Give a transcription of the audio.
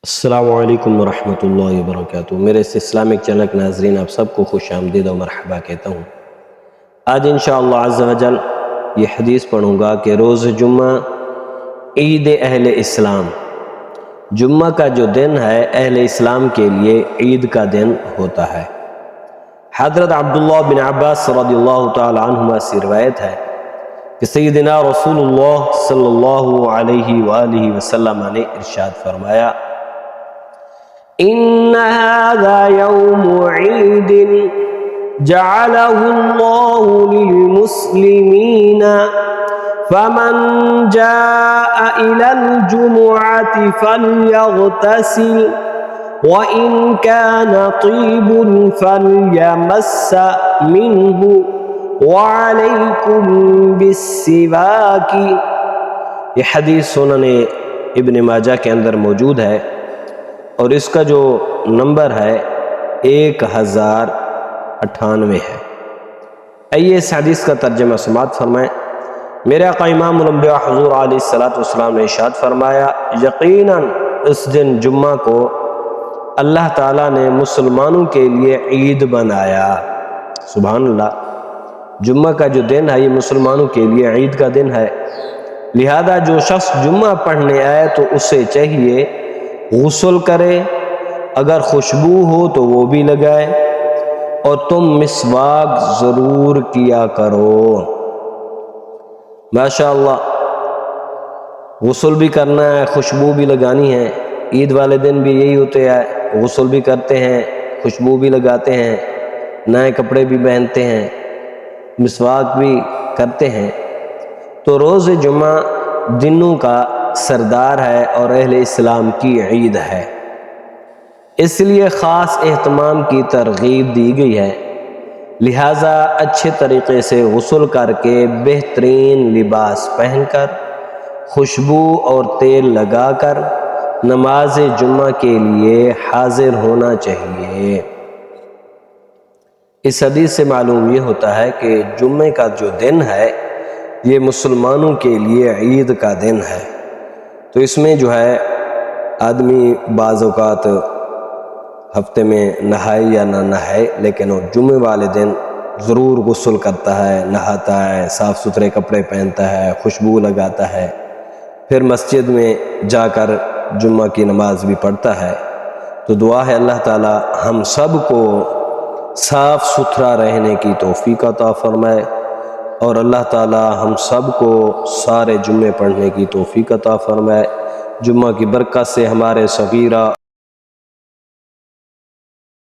السلام علیکم ورحمۃ اللہ وبرکاتہ۔ میرے اس اسلامک چینل کے ناظرین آپ سب کو خوش آمدید و مرحبا کہتا ہوں۔ آج انشاءاللہ عز و جل یہ حدیث پڑھوں گا کہ روز جمعہ عید اہل اسلام، جمعہ کا جو دن ہے اہل اسلام کے لیے عید کا دن ہوتا ہے۔ حضرت عبداللہ بن عباس رضی اللہ تعالی عنہما سے روایت ہے کہ سیدنا رسول اللہ صلی اللہ علیہ وآلہ وسلم نے ارشاد فرمایا، إن هذا يوم عيد جعله الله للمسلمين فمن جاء إلى الجمعة فليغتسل وإن كان طيب فليمس منه وعليكم بالسواك۔ یہ حدیث سنن ابن ماجہ کے اندر موجود ہے اور اس کا جو نمبر ہے 1098 ہے۔ آئیے اس حدیث کا ترجمہ سماعت فرمائیں۔ میرے آقا امام الانبیاء حضور علیہ السلام نے ارشاد فرمایا، یقیناً اس دن جمعہ کو اللہ تعالیٰ نے مسلمانوں کے لیے عید بنایا۔ سبحان اللہ، جمعہ کا جو دن ہے یہ مسلمانوں کے لیے عید کا دن ہے، لہذا جو شخص جمعہ پڑھنے آئے تو اسے چاہیے غسل کرے، اگر خوشبو ہو تو وہ بھی لگائے، اور تم مسواک ضرور کیا کرو۔ ماشاءاللہ، غسل بھی کرنا ہے، خوشبو بھی لگانی ہے۔ عید والے دن بھی یہی ہوتے ہیں، غسل بھی کرتے ہیں، خوشبو بھی لگاتے ہیں، نئے کپڑے بھی پہنتے ہیں، مسواک بھی کرتے ہیں۔ تو روز جمعہ دنوں کا سردار ہے اور اہل اسلام کی عید ہے، اس لیے خاص اہتمام کی ترغیب دی گئی ہے۔ لہٰذا اچھے طریقے سے غسل کر کے بہترین لباس پہن کر خوشبو اور تیل لگا کر نماز جمعہ کے لیے حاضر ہونا چاہیے۔ اس حدیث سے معلوم یہ ہوتا ہے کہ جمعے کا جو دن ہے یہ مسلمانوں کے لیے عید کا دن ہے، تو اس میں جو ہے آدمی بعض اوقات ہفتے میں نہائے یا نہ نہائے، لیکن وہ جمعے والے دن ضرور غسل کرتا ہے، نہاتا ہے، صاف ستھرے کپڑے پہنتا ہے، خوشبو لگاتا ہے، پھر مسجد میں جا کر جمعہ کی نماز بھی پڑھتا ہے۔ تو دعا ہے اللہ تعالی ہم سب کو صاف ستھرا رہنے کی توفیق عطا فرمائے، اور اللہ تعالی ہم سب کو سارے جمعے پڑھنے کی توفیق عطا فرمائے۔ جمعہ کی برکت سے ہمارے صغیرہ